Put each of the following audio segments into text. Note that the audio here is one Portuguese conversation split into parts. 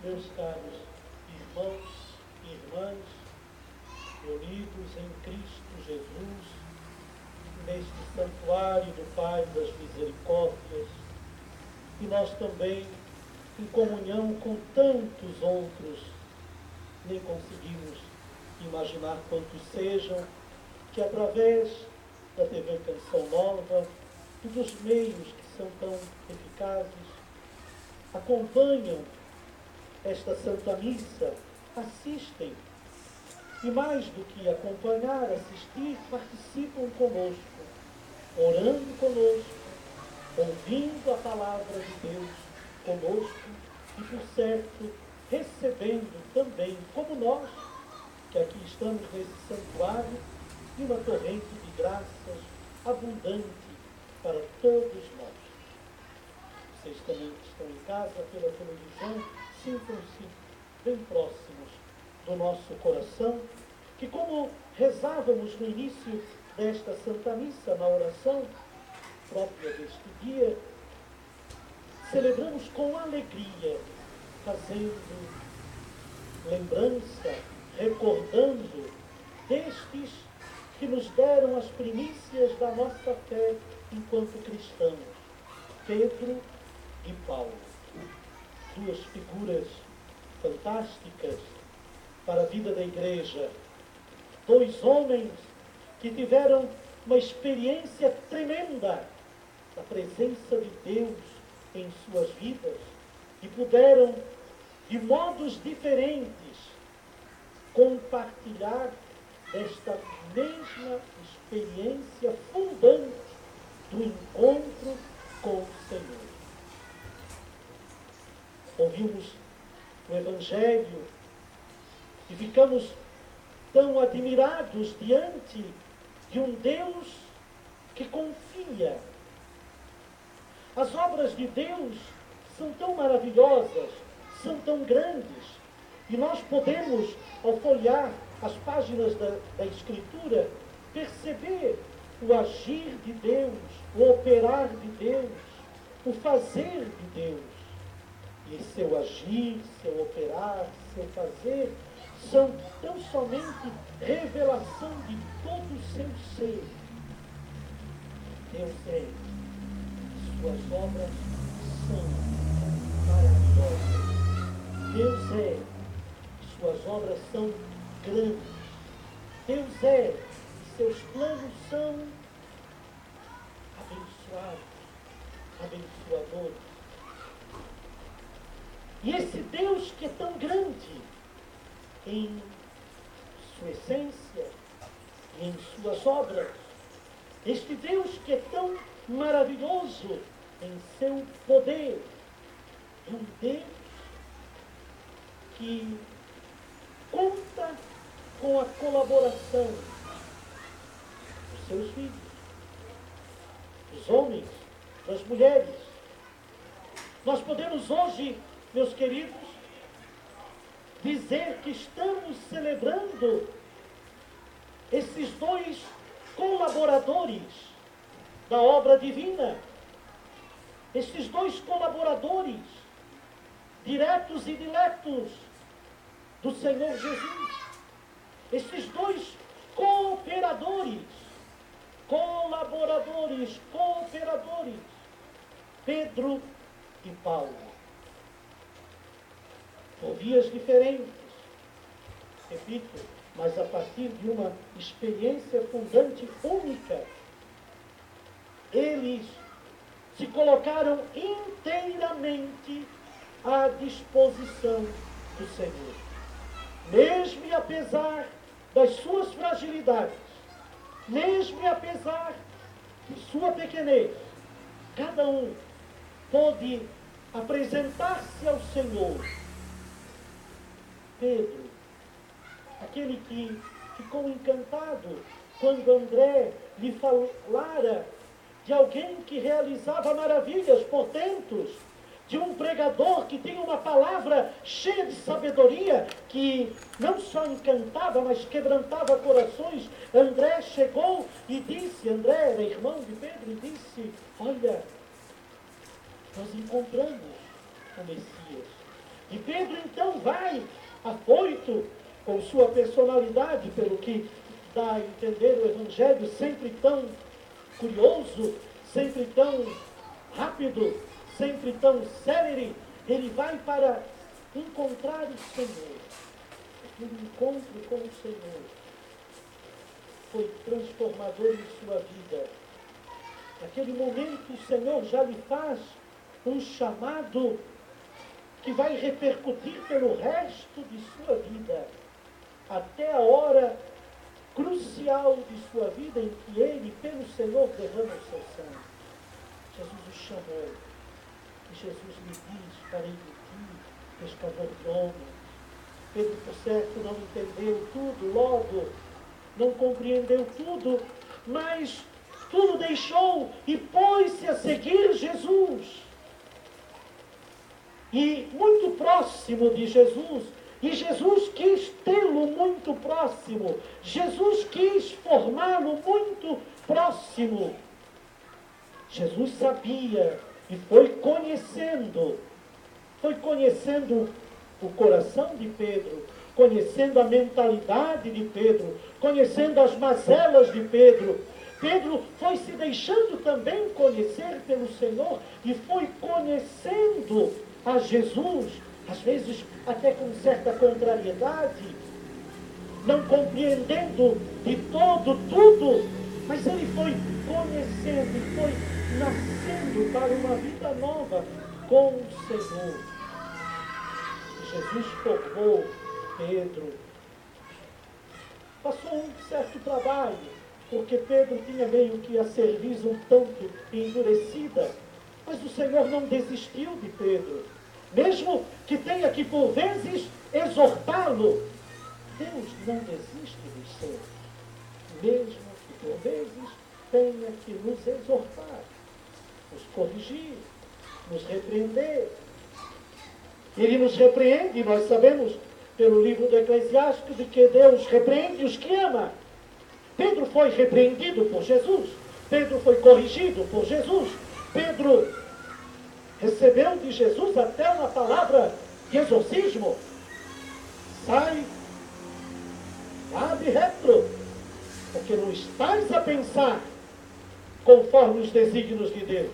Meus caros irmãos e irmãs, reunidos em Cristo Jesus, neste santuário do Pai das Misericórdias, e nós também, em comunhão com tantos outros, nem conseguimos imaginar quantos sejam, que através da TV Canção Nova e dos meios que são tão eficazes, acompanham esta Santa Missa, assistem, e mais do que acompanhar, assistir, participam conosco, orando conosco, ouvindo a palavra de Deus conosco e, por certo, recebendo também, como nós, que aqui estamos nesse santuário, uma torrente de graças abundante para todos nós. Vocês também que estão em casa, pela televisão, sintam-se bem próximos do nosso coração, que como rezávamos no início desta Santa Missa, na oração própria deste dia, celebramos com alegria, fazendo lembrança, recordando destes que nos deram as primícias da nossa fé enquanto cristãos, Pedro e Paulo. Duas figuras fantásticas para a vida da igreja. Dois homens que tiveram uma experiência tremenda da presença de Deus em suas vidas e puderam, de modos diferentes, compartilhar desta mesma experiência fundante do encontro com o Senhor. Ouvimos o Evangelho e ficamos tão admirados diante de um Deus que confia. As obras de Deus são tão maravilhosas, são tão grandes, e nós podemos, ao folhear as páginas da Escritura, perceber o agir de Deus, o operar de Deus, o fazer de Deus. E seu agir, seu operar, seu fazer, são tão somente revelação de todo o seu ser. Deus é, suas obras são maravilhosas. Deus é, suas obras são grandes. Deus é, seus planos são abençoados, abençoadores. E esse Deus que é tão grande em sua essência e em suas obras, este Deus que é tão maravilhoso em seu poder, é um Deus que conta com a colaboração dos seus filhos, dos homens, das mulheres. Nós podemos hoje, meus queridos, dizer que estamos celebrando esses dois colaboradores da obra divina, esses dois colaboradores, diretos e diletos, do Senhor Jesus, esses dois cooperadores, colaboradores, cooperadores, Pedro e Paulo. Por vias diferentes, repito, mas a partir de uma experiência fundante única, eles se colocaram inteiramente à disposição do Senhor. Mesmo e apesar das suas fragilidades, mesmo e apesar de sua pequenez, cada um pôde apresentar-se ao Senhor. Pedro, aquele que ficou encantado quando André lhe falara de alguém que realizava maravilhas, portentos, de um pregador que tinha uma palavra cheia de sabedoria, que não só encantava, mas quebrantava corações. André chegou e disse, André era irmão de Pedro, e disse, olha, nós encontramos o Messias. E Pedro então vai afoito com sua personalidade, pelo que dá a entender o Evangelho, sempre tão curioso, sempre tão rápido, sempre tão célere. Ele vai para encontrar o Senhor. Aquele encontro com o Senhor foi transformador em sua vida. Naquele momento o Senhor já lhe faz um chamado que vai repercutir pelo resto de sua vida, até a hora crucial de sua vida em que ele, pelo Senhor, derrama o seu sangue. Jesus o chamou e Jesus lhe diz: farei de ti pescador de homens. Pedro, por certo, não entendeu tudo logo, não compreendeu tudo, mas tudo deixou e pôs-se a seguir Jesus. E muito próximo de Jesus, e Jesus quis tê-lo muito próximo, Jesus quis formá-lo muito próximo. Jesus sabia e foi conhecendo o coração de Pedro, conhecendo a mentalidade de Pedro, conhecendo as mazelas de Pedro. Pedro foi se deixando também conhecer pelo Senhor e foi conhecendo a Jesus, às vezes até com certa contrariedade, não compreendendo de todo tudo, mas ele foi conhecendo e foi nascendo para uma vida nova com o Senhor. E Jesus formou Pedro. Passou um certo trabalho, porque Pedro tinha meio que a cerviz um tanto endurecida, mas o Senhor não desistiu de Pedro. Mesmo que tenha que, por vezes, exortá-lo, Deus não desiste dos seus. Mesmo que, por vezes, tenha que nos exortar, nos corrigir, nos repreender. Ele nos repreende, nós sabemos, pelo livro do Eclesiástico, de que Deus repreende os que ama. Pedro foi repreendido por Jesus. Pedro foi corrigido por Jesus. Pedro recebeu de Jesus até uma palavra de exorcismo. Sai, abre retro, porque não estás a pensar conforme os desígnios de Deus.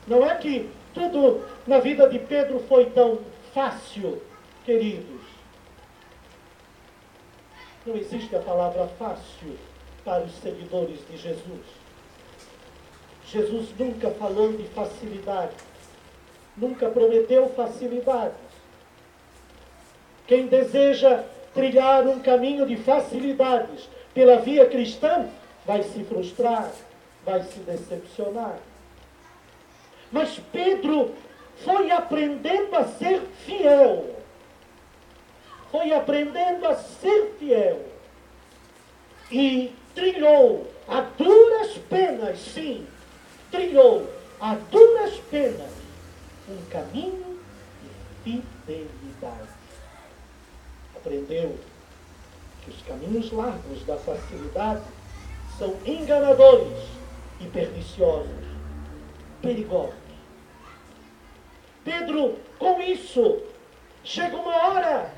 Não é que tudo na vida de Pedro foi tão fácil, queridos. Não existe a palavra fácil para os seguidores de Jesus. Jesus nunca falou de facilidade, nunca prometeu facilidades. Quem deseja trilhar um caminho de facilidades pela via cristã, vai se frustrar, vai se decepcionar. Mas Pedro foi aprendendo a ser fiel. Foi aprendendo a ser fiel. E trilhou a duras penas, sim, trilhou a duras penas um caminho de fidelidade. Aprendeu que os caminhos largos da facilidade são enganadores e perniciosos, perigosos. Pedro, com isso, chega uma hora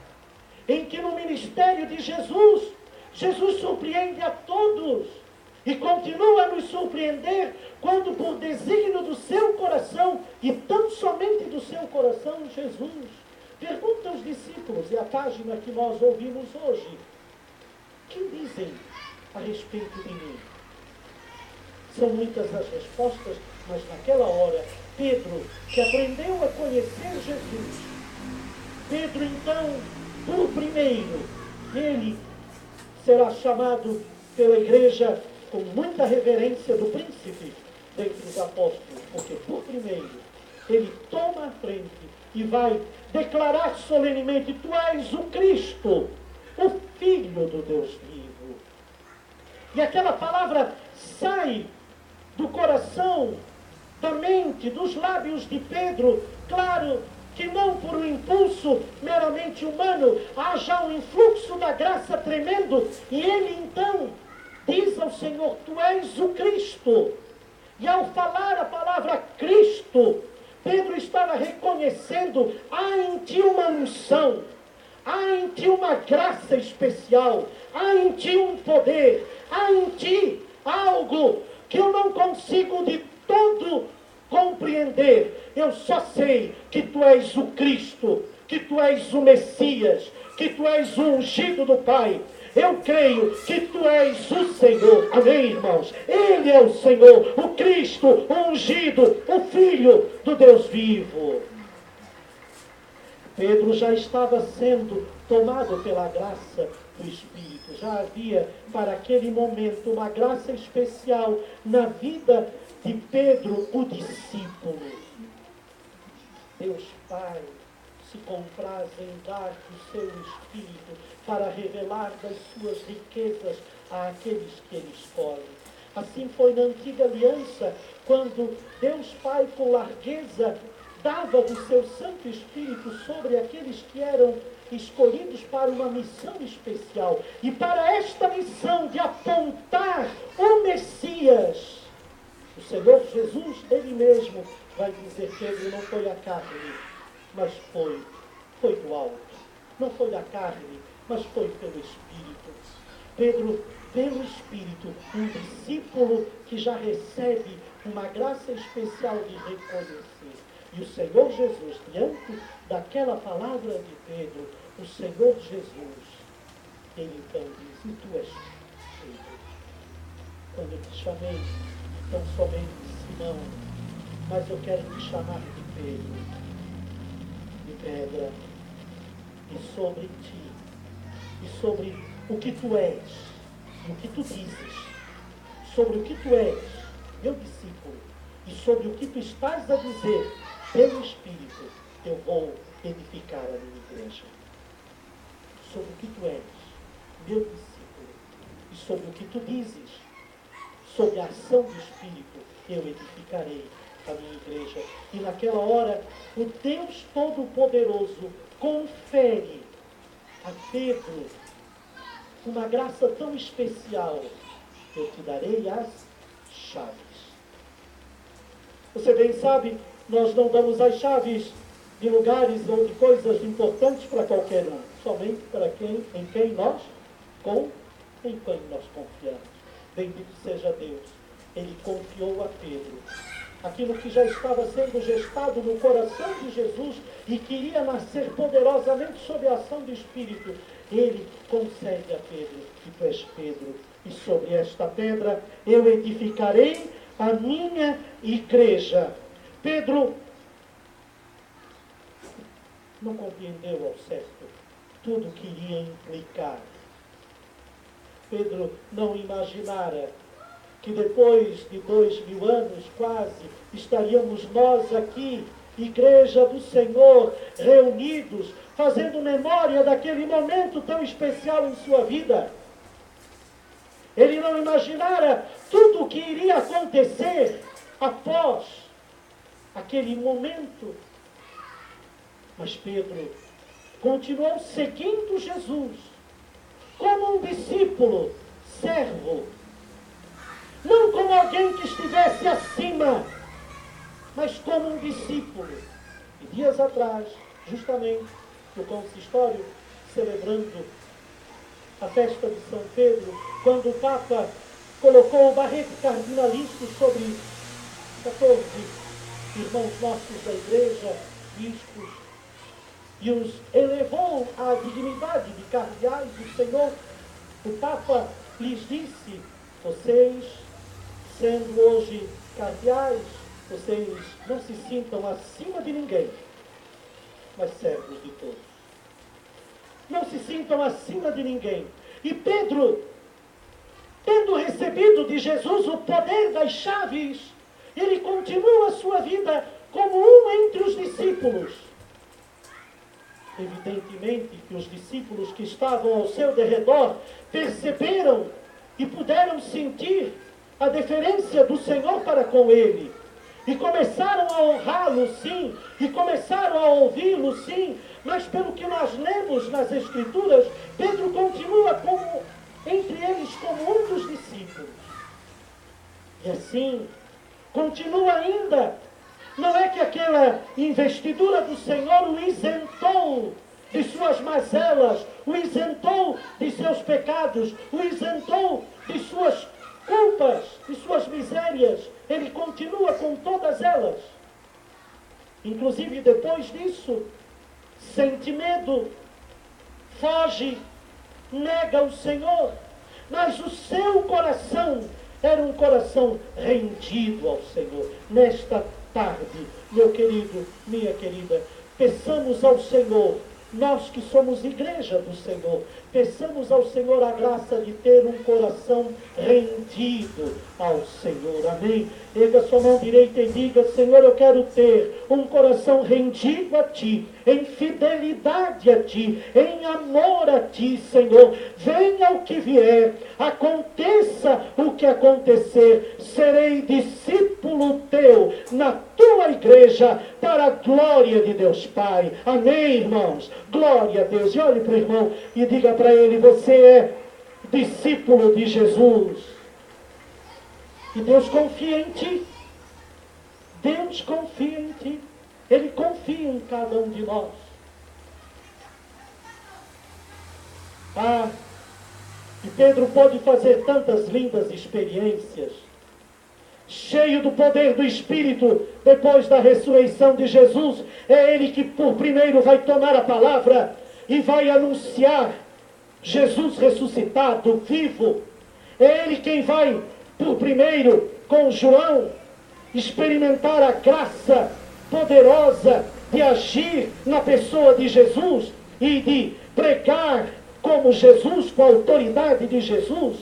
em que no ministério de Jesus, Jesus surpreende a todos e continua a nos surpreender quando, por desígnio do seu coração, e tão somente do seu coração, Jesus pergunta aos discípulos, e a página que nós ouvimos hoje: que dizem a respeito de mim? São muitas as respostas, mas naquela hora, Pedro, que aprendeu a conhecer Jesus, Pedro então, por primeiro, ele será chamado pela igreja com muita reverência do príncipe dentre os apóstolos, porque por primeiro ele toma a frente e vai declarar solenemente: tu és o Cristo, o Filho do Deus vivo. E aquela palavra sai do coração, da mente, dos lábios de Pedro, claro que não por um impulso meramente humano, há já um influxo da graça tremendo, e ele então diz ao Senhor: tu és o Cristo. E ao falar a palavra Cristo, Pedro estava reconhecendo: há em ti uma unção, há em ti uma graça especial, há em ti um poder, há em ti algo que eu não consigo de todo compreender. Eu só sei que tu és o Cristo, que tu és o Messias, que tu és o ungido do Pai. Eu creio que tu és o Senhor. Amém, irmãos? Ele é o Senhor, o Cristo, o ungido, o Filho do Deus vivo. Pedro já estava sendo tomado pela graça do Espírito. Já havia, para aquele momento, uma graça especial na vida de Pedro, o discípulo. Deus Pai se compraz em dar o seu Espírito para revelar das suas riquezas àqueles que ele escolhe. Assim foi na antiga aliança, quando Deus Pai, com largueza, dava do seu Santo Espírito sobre aqueles que eram escolhidos para uma missão especial. E para esta missão de apontar o Messias, o Senhor Jesus, Ele mesmo, vai dizer: Pedro, não foi a carne, mas foi do alto. Não foi da carne, mas foi pelo Espírito. Pedro, pelo Espírito, um discípulo que já recebe uma graça especial de reconhecer. E o Senhor Jesus, diante daquela palavra de Pedro, o Senhor Jesus, ele então diz: e tu és Pedro. Quando eu te chamei, não somente de Simão, mas eu quero te chamar de Pedro, de pedra, e sobre ti, e sobre o que tu és, e o que tu dizes, sobre o que tu és, meu discípulo, e sobre o que tu estás a dizer, pelo Espírito, eu vou edificar a minha igreja. Sobre o que tu és, meu discípulo, e sobre o que tu dizes, sobre a ação do Espírito, eu edificarei a minha igreja. E naquela hora, o Deus Todo-Poderoso confere a Pedro uma graça tão especial: eu te darei as chaves. Você bem sabe, nós não damos as chaves de lugares ou de coisas importantes para qualquer um, somente para em quem nós confiamos. Bendito seja Deus, Ele confiou a Pedro aquilo que já estava sendo gestado no coração de Jesus e queria nascer poderosamente sob a ação do Espírito. Ele concede a Pedro: e tu és Pedro, e sobre esta pedra eu edificarei a minha igreja. Pedro não compreendeu ao certo tudo o que iria implicar. Pedro não imaginara que depois de 2000 anos quase, estaríamos nós aqui, Igreja do Senhor, reunidos, fazendo memória daquele momento tão especial em sua vida. Ele não imaginara tudo o que iria acontecer após aquele momento. Mas Pedro continuou seguindo Jesus como um discípulo, servo, não como alguém que estivesse acima, mas como um discípulo. E dias atrás, justamente no consistório, celebrando a festa de São Pedro, quando o Papa colocou o barrete cardinalício sobre 14 irmãos nossos da igreja, bispos, e os elevou à dignidade de cardeais, o Senhor, o Papa lhes disse: vocês, sendo hoje cardeais, vocês não se sintam acima de ninguém, mas servos de todos. Não se sintam acima de ninguém. E Pedro, tendo recebido de Jesus o poder das chaves, ele continua a sua vida como um entre os discípulos. Evidentemente que os discípulos que estavam ao seu derredor perceberam e puderam sentir a deferência do Senhor para com ele. E começaram a honrá-lo, sim, e começaram a ouvi-lo, sim, mas pelo que nós lemos nas Escrituras, Pedro continua como, entre eles como um dos discípulos. E assim, continua ainda Não é que aquela investidura do Senhor o isentou de suas mazelas, o isentou de seus pecados, o isentou de suas culpas, de suas misérias. Ele continua com todas elas. Inclusive depois disso, sente medo, foge, nega o Senhor. Mas o seu coração era um coração rendido ao Senhor. Nesta tarde, meu querido, minha querida, peçamos ao Senhor, nós que somos igreja do Senhor, peçamos ao Senhor a graça de ter um coração rendido ao Senhor. Amém? Erga sua mão direita e diga: Senhor, eu quero ter um coração rendido a Ti, em fidelidade a Ti, em amor a Ti, Senhor. Venha o que vier, aconteça o que acontecer, serei discípulo Teu na Tua igreja, para a glória de Deus Pai. Amém, irmãos? Glória a Deus. E olhe para o irmão e diga para ele: você é discípulo de Jesus. E Deus confia em ti. Deus confia em ti. Ele confia em cada um de nós. E Pedro pôde fazer tantas lindas experiências, cheio do poder do Espírito, depois da ressurreição de Jesus. É ele que por primeiro vai tomar a palavra e vai anunciar Jesus ressuscitado, vivo. É ele quem vai por primeiro, com João, experimentar a graça poderosa de agir na pessoa de Jesus e de pregar como Jesus, com a autoridade de Jesus,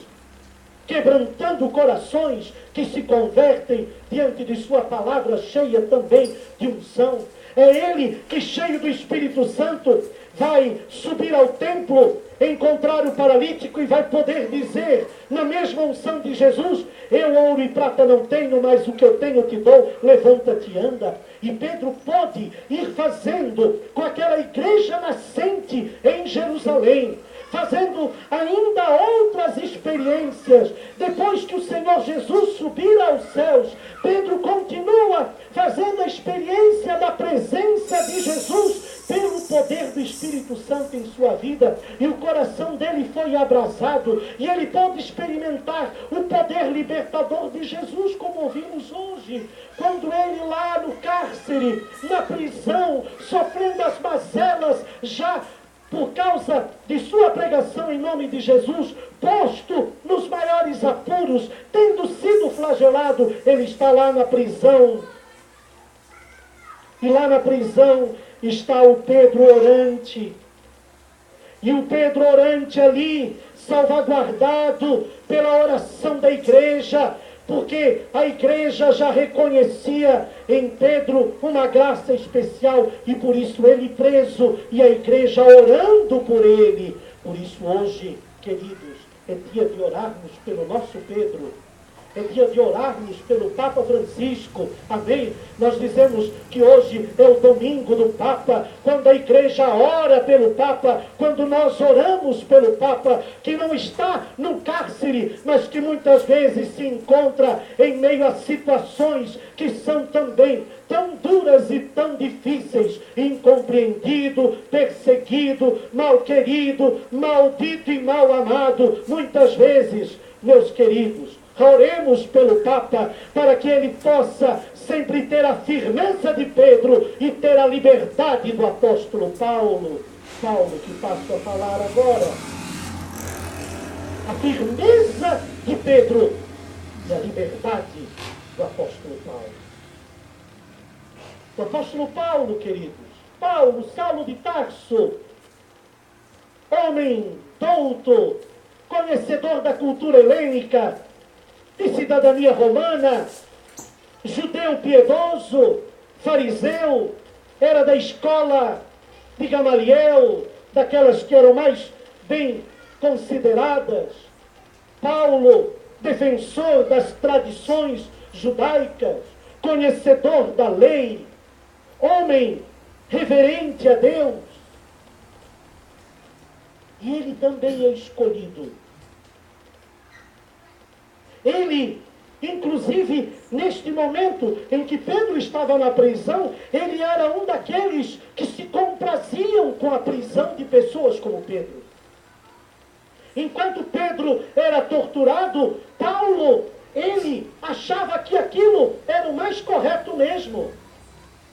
quebrantando corações que se convertem diante de sua palavra cheia também de unção. É ele que, cheio do Espírito Santo, vai subir ao templo, encontrar o paralítico e vai poder dizer, na mesma unção de Jesus: eu ouro e prata não tenho, mas o que eu tenho te dou, levanta-te e anda. E Pedro pode ir fazendo com aquela igreja nascente em Jerusalém, fazendo ainda outras experiências. Depois que o Senhor Jesus subir aos céus, Pedro continua fazendo a experiência da presença de Jesus pelo poder do Espírito Santo em sua vida, e o coração dele foi abrasado, e ele pôde experimentar o poder libertador de Jesus, como ouvimos hoje, quando ele lá no cárcere, na prisão, sofrendo as mazelas, já por causa de sua pregação em nome de Jesus, posto nos maiores apuros, tendo sido flagelado, ele está lá na prisão. E lá na prisão está o Pedro orante. E o Pedro orante ali, salvaguardado pela oração da igreja, porque a igreja já reconhecia em Pedro uma graça especial, e por isso ele preso e a igreja orando por ele. Por isso hoje, queridos, é dia de orarmos pelo nosso Pedro. É dia de orarmos pelo Papa Francisco. Amém? Nós dizemos que hoje é o domingo do Papa, quando a igreja ora pelo Papa, quando nós oramos pelo Papa, que não está no cárcere, mas que muitas vezes se encontra em meio a situações que são também tão duras e tão difíceis, incompreendido, perseguido, mal querido, maldito e mal amado. Muitas vezes, meus queridos, oremos pelo Papa, para que ele possa sempre ter a firmeza de Pedro e ter a liberdade do apóstolo Paulo. Paulo, que passo a falar agora. A firmeza de Pedro e a liberdade do apóstolo Paulo. O apóstolo Paulo, queridos, Paulo, Saulo de Tarso, homem douto, conhecedor da cultura helênica, de cidadania romana, judeu piedoso, fariseu, era da escola de Gamaliel, daquelas que eram mais bem consideradas. Paulo, defensor das tradições judaicas, conhecedor da lei, homem reverente a Deus. E ele também é escolhido. Ele Inclusive, neste momento em que Pedro estava na prisão, ele era um daqueles que se compraziam com a prisão de pessoas como Pedro. Enquanto Pedro era torturado, Paulo, ele achava que aquilo era o mais correto mesmo.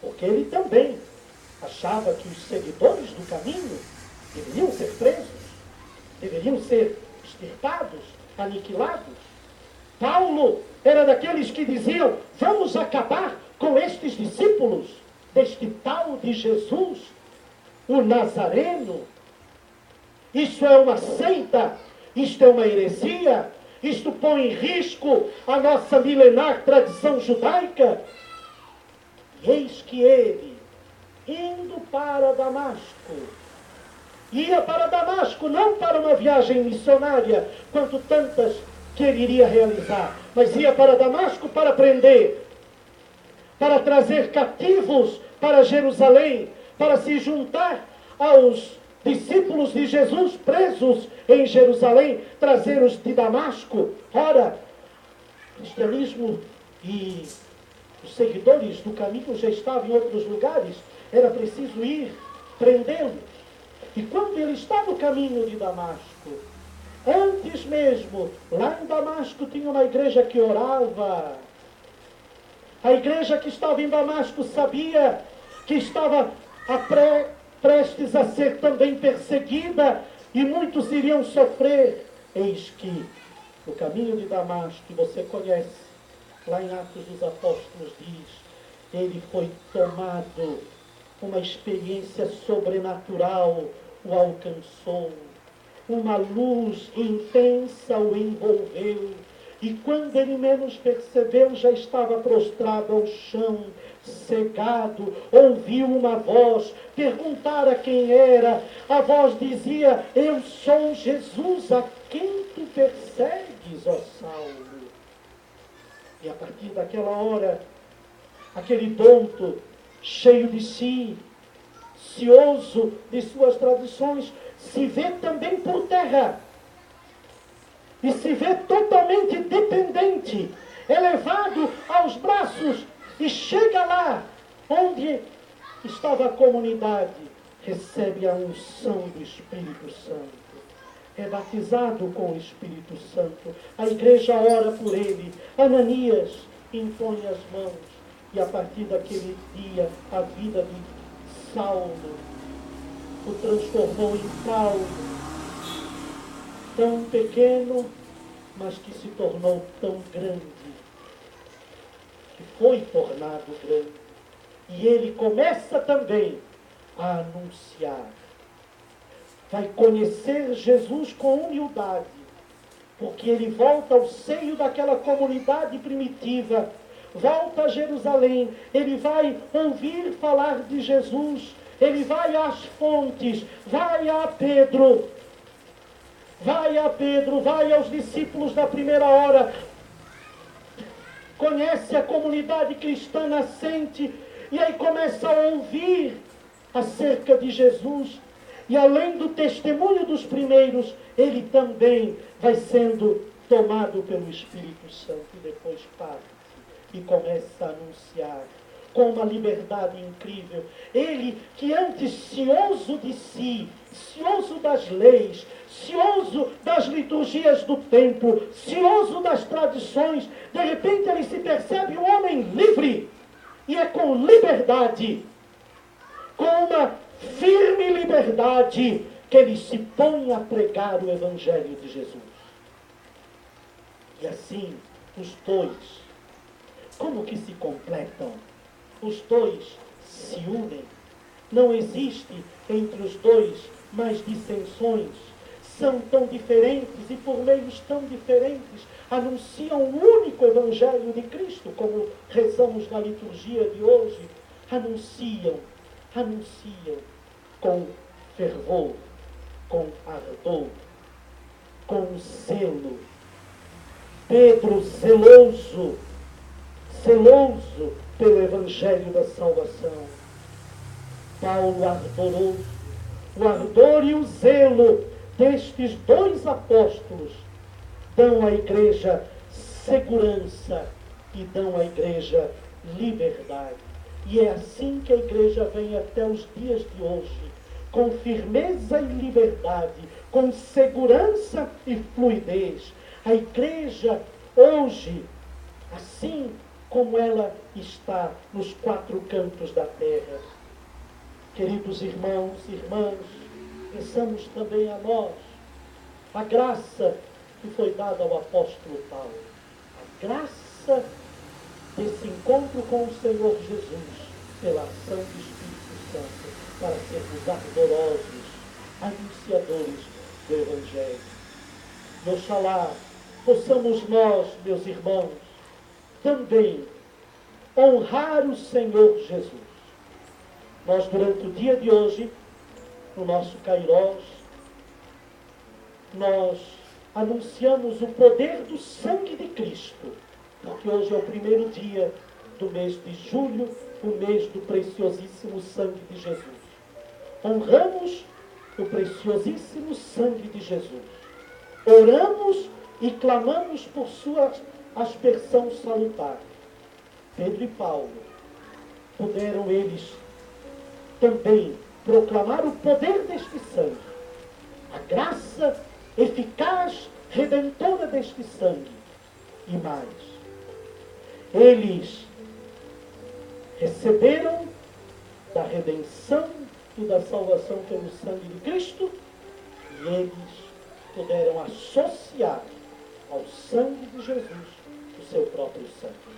Porque ele também achava que os seguidores do caminho deveriam ser presos, deveriam ser extirpados, aniquilados. Paulo era daqueles que diziam: vamos acabar com estes discípulos deste tal de Jesus, o Nazareno. Isso é uma seita, isto é uma heresia, isto põe em risco a nossa milenar tradição judaica. E eis que ele, indo para Damasco, ia para Damasco não para uma viagem missionária, quanto tantas que ele iria realizar, mas ia para Damasco para prender, para trazer cativos para Jerusalém, para se juntar aos discípulos de Jesus presos em Jerusalém, trazê-los de Damasco. Ora, o cristianismo e os seguidores do caminho já estavam em outros lugares, era preciso ir prendê-los. E quando ele está no caminho de Damasco, antes mesmo, lá em Damasco tinha uma igreja que orava. A igreja que estava em Damasco sabia que estava prestes a ser também perseguida e muitos iriam sofrer. Eis que o caminho de Damasco, que você conhece, lá em Atos dos Apóstolos diz, ele foi tomado, uma experiência sobrenatural o alcançou. Uma luz intensa o envolveu, e quando ele menos percebeu, já estava prostrado ao chão, cegado. Ouviu uma voz, perguntara quem era. A voz dizia: eu sou Jesus, a quem tu persegues, ó Saulo? E a partir daquela hora, aquele tonto, cheio de si, cioso de suas tradições, se vê também por terra e se vê totalmente dependente, elevado aos braços, e chega lá onde estava a comunidade, recebe a unção do Espírito Santo, é batizado com o Espírito Santo. A igreja ora por ele. Ananias impõe as mãos, e a partir daquele dia a vida de Saulo o transformou em Paulo, tão pequeno, mas que se tornou tão grande, que foi tornado grande. E ele começa também a anunciar. Vai conhecer Jesus com humildade, porque ele volta ao seio daquela comunidade primitiva, volta a Jerusalém, ele vai ouvir falar de Jesus, ele vai às fontes, vai a Pedro, vai aos discípulos da primeira hora, conhece a comunidade cristã nascente, e aí começa a ouvir acerca de Jesus, e além do testemunho dos primeiros, ele também vai sendo tomado pelo Espírito Santo, e depois parte e começa a anunciar com uma liberdade incrível. Ele que antes cioso de si, cioso das leis, cioso das liturgias do templo, cioso das tradições, de repente ele se percebe um homem livre, e é com liberdade, com uma firme liberdade, que ele se põe a pregar o Evangelho de Jesus. E assim, os dois, como que se completam? Os dois se unem. Não existe entre os dois mais dissensões. São tão diferentes e por meios tão diferentes anunciam o único Evangelho de Cristo, como rezamos na liturgia de hoje. Anunciam com fervor, com ardor, com zelo. Pedro zeloso pelo Evangelho da salvação. Paulo ardoroso. O ardor e o zelo destes dois apóstolos dão à igreja segurança e dão à igreja liberdade. E é assim que a igreja vem até os dias de hoje, com firmeza e liberdade, com segurança e fluidez. A igreja hoje, assim como ela está nos quatro cantos da terra. Queridos irmãos e irmãs, pensamos também a nós, a graça que foi dada ao apóstolo Paulo, a graça desse encontro com o Senhor Jesus, pela ação do Espírito Santo, para sermos ardorosos, anunciadores do Evangelho. E oxalá possamos nós, meus irmãos, também honrar o Senhor Jesus. Nós, durante o dia de hoje, no nosso Kairós, nós anunciamos o poder do sangue de Cristo, porque hoje é o primeiro dia do mês de julho, o mês do preciosíssimo sangue de Jesus. Honramos o preciosíssimo sangue de Jesus. Oramos e clamamos por sua aspersão salutar. Pedro e Paulo puderam eles também proclamar o poder deste sangue, a graça eficaz, redentora deste sangue. E mais, eles receberam da redenção e da salvação pelo sangue de Cristo, e eles puderam associar ao sangue de Jesus o seu próprio sangue.